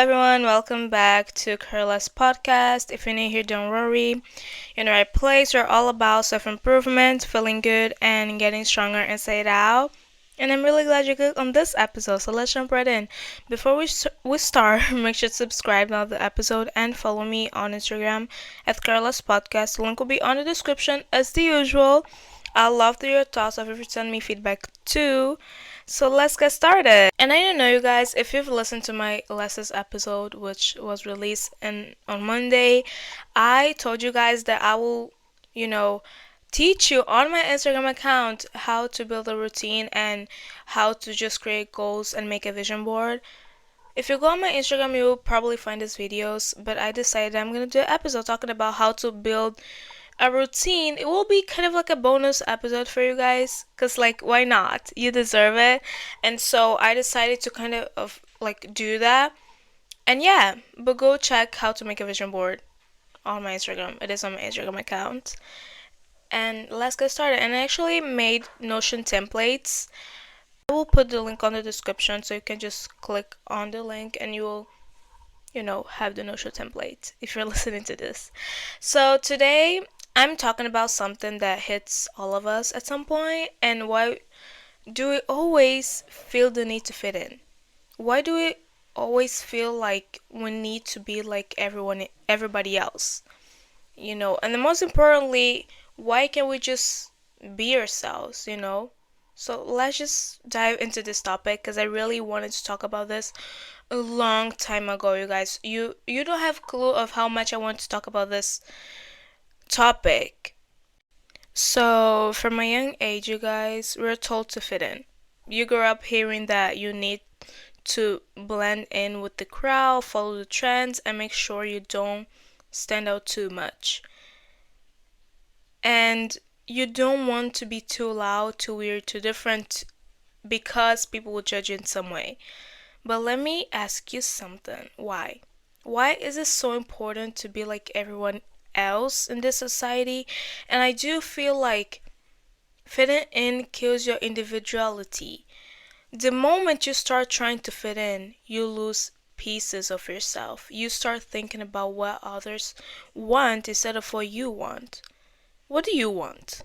everyone, welcome back to Carla's podcast. If you're new here, don't worry. You're in the right place. We're all about self improvement, feeling good, and getting stronger inside out. And I'm really glad you clicked on this episode. So let's jump right in. Before we start, make sure to subscribe now to the episode and follow me on Instagram at Carla's podcast. The link will be on the description as the usual. I love to hear your thoughts if you send me feedback too. So let's get started. And I don't know, you guys, if you've listened to my latest episode, which was released on Monday, I told you guys that I will, you know, teach you on my Instagram account how to build a routine and how to just create goals and make a vision board. If you go on my Instagram, you will probably find these videos, but I decided I'm gonna do an episode talking about how to build a routine. It will be kind of like a bonus episode for you guys because like why not, you deserve it. And so I decided to kind of like do that. And yeah, but go check how to make a vision board on my Instagram. It is on my Instagram account. And let's get started. And I actually made Notion templates. I will put the link on the description so you can just click on the link and you will have the Notion template if you're listening to this. So today I'm talking about something that hits all of us at some point, and why do we always feel the need to fit in? Why do we always feel like we need to be like everybody else? And the most importantly, why can't we just be ourselves? So let's just dive into this topic because I really wanted to talk about this a long time ago, you guys. You don't have clue of how much I want to talk about this topic. So, from a young age, you guys, we're told to fit in. You grew up hearing that you need to blend in with the crowd, follow the trends, and make sure you don't stand out too much. And you don't want to be too loud, too weird, too different because people will judge you in some way. But let me ask you something. Why? Why is it so important to be like everyone else in this society? And I do feel like fitting in kills your individuality. The moment you start trying to fit in, you lose pieces of yourself. You start thinking about what others want instead of what you want. What do you want?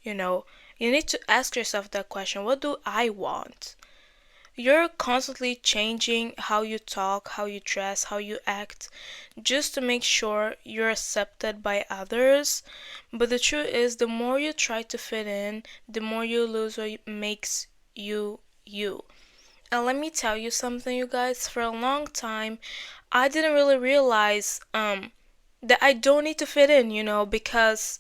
You need to ask yourself that question. What do I want? You're constantly changing how you talk, how you dress, how you act, just to make sure you're accepted by others. But the truth is, the more you try to fit in, the more you lose what makes you you. And let me tell you something, you guys. For a long time, I didn't really realize that I don't need to fit in, because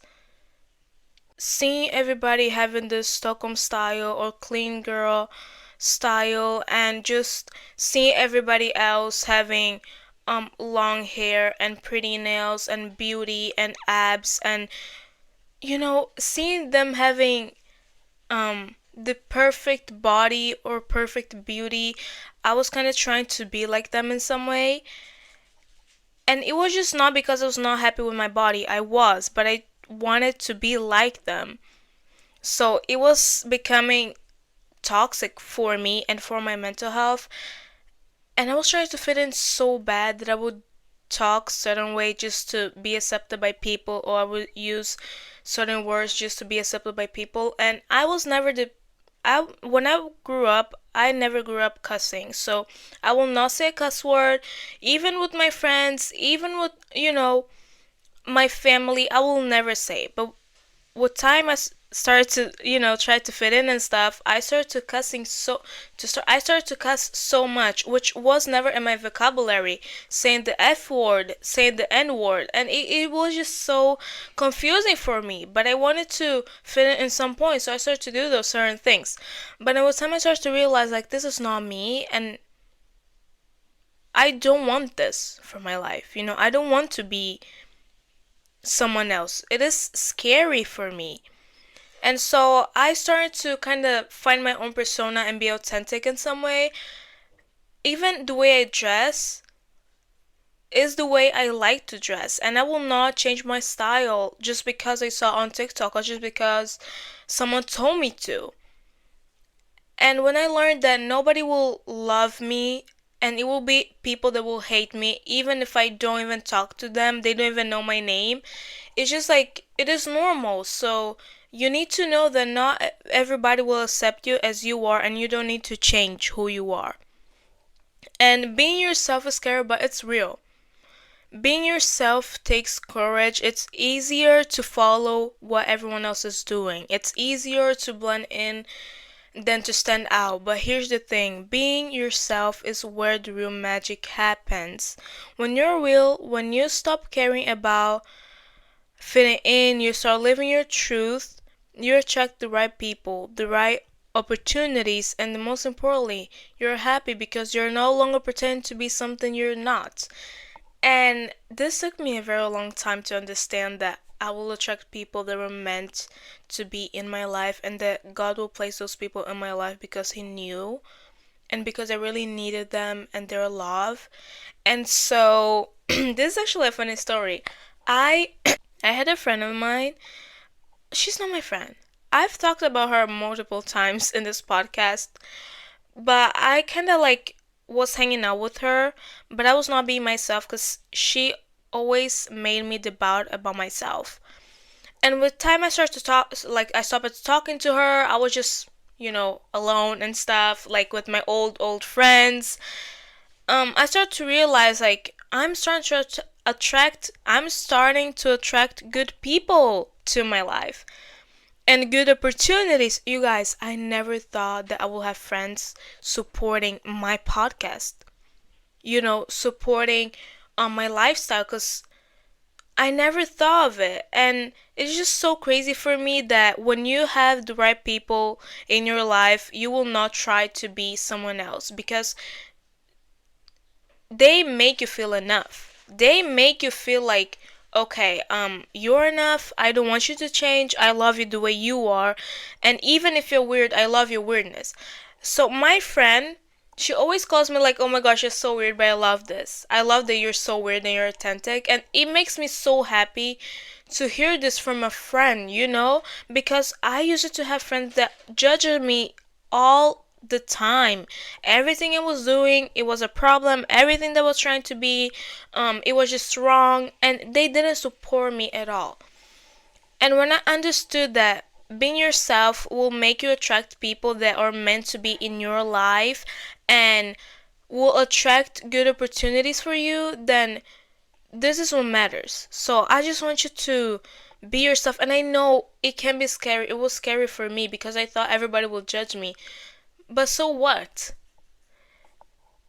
seeing everybody having this Stockholm style or clean girl style, and just seeing everybody else having long hair and pretty nails and beauty and abs, and seeing them having the perfect body or perfect beauty, I was kind of trying to be like them in some way. And it was just not because I was not happy with my body. I was, but I wanted to be like them. So it was becoming toxic for me and for my mental health. And I was trying to fit in so bad that I would talk certain way just to be accepted by people, or I would use certain words just to be accepted by people. And I was never when I grew up, I never grew up cussing. So I will not say a cuss word, even with my friends, even with, my family, I will never say. But with time, started to try to fit in and stuff, I started to cussing I started to cuss so much, which was never in my vocabulary. Saying the F word, saying the N word, and it was just so confusing for me. But I wanted to fit in some point, so I started to do those certain things. But with time, I started to realize like this is not me, and I don't want this for my life. I don't want to be someone else. It is scary for me. And so I started to kind of find my own persona and be authentic in some way. Even the way I dress is the way I like to dress. And I will not change my style just because I saw on TikTok or just because someone told me to. And when I learned that nobody will love me and it will be people that will hate me even if I don't even talk to them. They don't even know my name. It's just like it is normal. So you need to know that not everybody will accept you as you are, and you don't need to change who you are. And being yourself is scary, but it's real. Being yourself takes courage. It's easier to follow what everyone else is doing. It's easier to blend in than to stand out. But here's the thing, being yourself is where the real magic happens. When you're real, when you stop caring about fitting in, you start living your truth, you attract the right people, the right opportunities, and most importantly, you're happy because you're no longer pretending to be something you're not. And this took me a very long time to understand that I will attract people that were meant to be in my life, and that God will place those people in my life because He knew and because I really needed them and their love. And so, this is actually a funny story. I I had a friend of mine. She's not my friend. I've talked about her multiple times in this podcast, but I kind of like was hanging out with her, but I was not being myself because she always made me doubt about myself. And with time, I started to talk, like I stopped talking to her. I was just, alone and stuff, like with my old friends. I started to realize like I'm starting to attract good people to my life and good opportunities. You guys, I never thought that I will have friends supporting my podcast, supporting my lifestyle, because I never thought of it. And it's just so crazy for me that when you have the right people in your life, you will not try to be someone else because they make you feel enough. They make you feel like, okay, you're enough. I don't want you to change. I love you the way you are. And even if you're weird, I love your weirdness. So my friend, she always calls me like, oh my gosh, you're so weird, but I love this. I love that you're so weird and you're authentic. And it makes me so happy to hear this from a friend, because I used to have friends that judged me all the time. Everything I was doing, it was a problem. Everything that was trying to be, it was just wrong. And they didn't support me at all. And when I understood that being yourself will make you attract people that are meant to be in your life and will attract good opportunities for you, then this is what matters. So I just want you to be yourself. And I know it can be scary. It was scary for me because I thought everybody would judge me. But so what?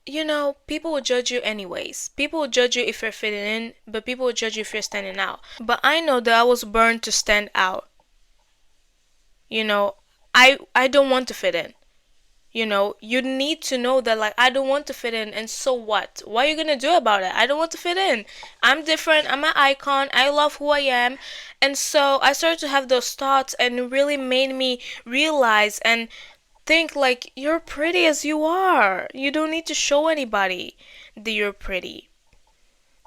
People will judge you anyways. People will judge you if you're fitting in, but people will judge you if you're standing out. But I know that I was born to stand out. You know, I don't want to fit in. You need to know that like I don't want to fit in, and so what? What are you gonna do about it? I don't want to fit in. I'm different. I'm an icon. I love who I am. And so I started to have those thoughts, and it really made me realize and think like you're pretty as you are. You don't need to show anybody that you're pretty.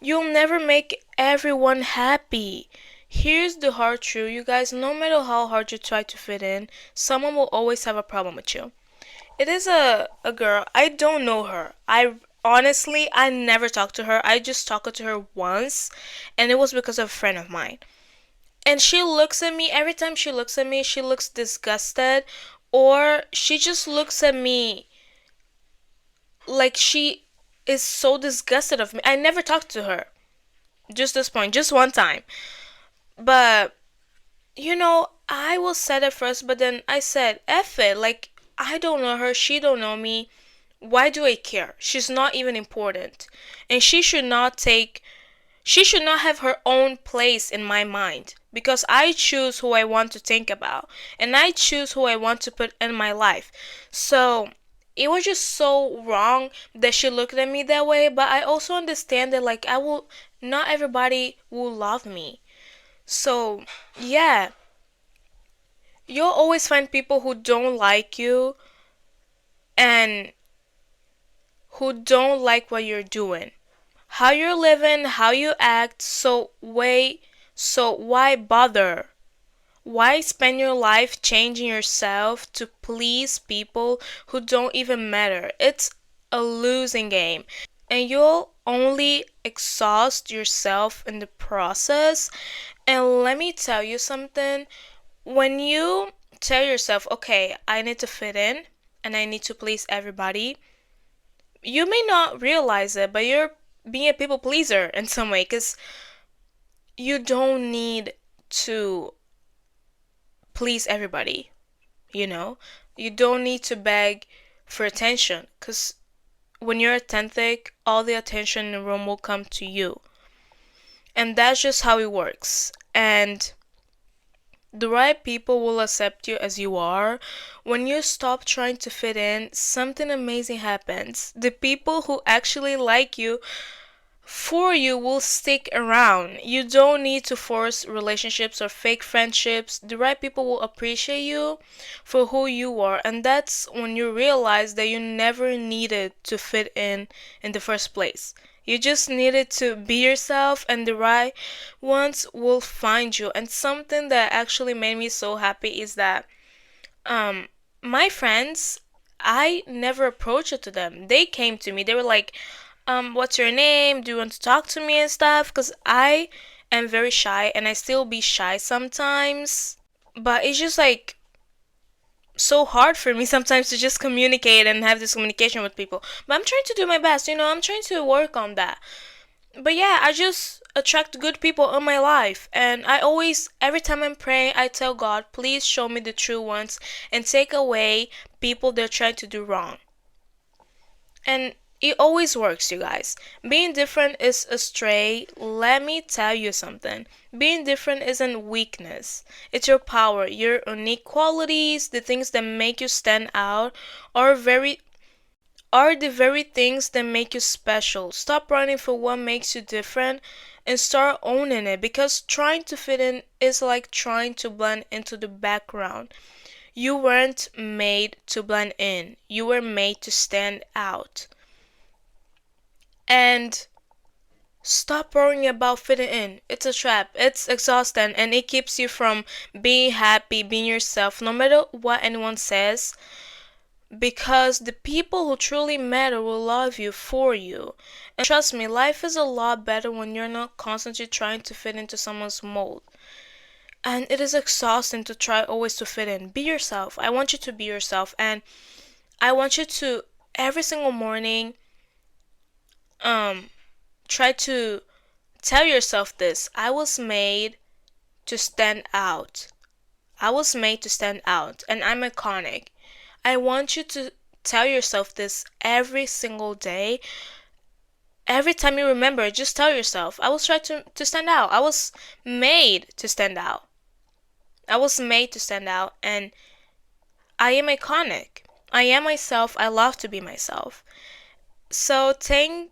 You'll never make everyone happy. Here's the hard truth, you guys, no matter how hard you try to fit in, someone will always have a problem with you. It is a girl. I don't know her. I never talked to her. I just talked to her once, and it was because of a friend of mine. And she looks at me, every time she looks at me, she looks disgusted, or she just looks at me like she is so disgusted of me. I never talked to her. Just this point, just one time. But I was sad at first, but then I said, F it. Like, I don't know her, she don't know me. Why do I care? She's not even important. And she should not have her own place in my mind because I choose who I want to think about and I choose who I want to put in my life. So it was just so wrong that she looked at me that way, but I also understand that like not everybody will love me. So, yeah, you'll always find people who don't like you and who don't like what you're doing, how you're living, how you act. So why bother? Why spend your life changing yourself to please people who don't even matter? It's a losing game, and you'll only exhaust yourself in the process. And let me tell you something, when you tell yourself, okay, I need to fit in and I need to please everybody, you may not realize it, but you're being a people pleaser in some way, because you don't need to please everybody, you know? You don't need to beg for attention, because when you're authentic, all the attention in the room will come to you. And that's just how it works. And the right people will accept you as you are. When you stop trying to fit in, something amazing happens. The people who actually like you for you will stick around. You don't need to force relationships or fake friendships. The right people will appreciate you for who you are, and that's when you realize that you never needed to fit in the first place. You just needed to be yourself, and the right ones will find you. And something that actually made me so happy is that um my friends, I never approached it to them. They came to me. They were like, what's your name? Do you want to talk to me and stuff? Because I am very shy and I still be shy sometimes. But it's just like so hard for me sometimes to just communicate and have this communication with people. But I'm trying to do my best, I'm trying to work on that. But yeah, I just attract good people in my life. And I always, every time I'm praying, I tell God, please show me the true ones and take away people that are trying to do wrong. And it always works, you guys. Being different is a stray. Let me tell you something. Being different isn't weakness. It's your power. Your unique qualities, the things that make you stand out, are the very things that make you special. Stop running for what makes you different and start owning it, because trying to fit in is like trying to blend into the background. You weren't made to blend in. You were made to stand out. And stop worrying about fitting in. It's a trap. It's exhausting, and it keeps you from being happy, being yourself, no matter what anyone says. Because the people who truly matter will love you for you. And trust me, life is a lot better when you're not constantly trying to fit into someone's mold. And it is exhausting to try always to fit in. Be yourself. I want you to be yourself. And I want you to, every single morning, try to tell yourself this: I was made to stand out. I was made to stand out, and I'm iconic. I want you to tell yourself this every single day. Every time you remember, just tell yourself, I was trying to stand out. I was made to stand out. I was made to stand out, and I am iconic. I am myself. I love to be myself. So thanks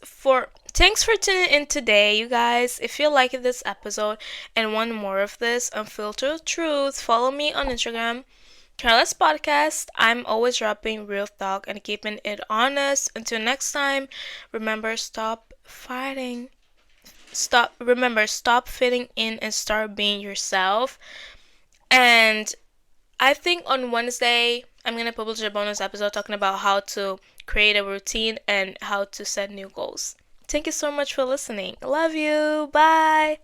for tuning in today, you guys. If you like this episode and want more of this unfiltered truth, follow me on Instagram, Careless Podcast. I'm always dropping real talk and keeping it honest. Until next time, remember, stop fighting. Stop fitting in and start being yourself. And I think on Wednesday, I'm going to publish a bonus episode talking about how to create a routine and how to set new goals. Thank you so much for listening. Love you. Bye.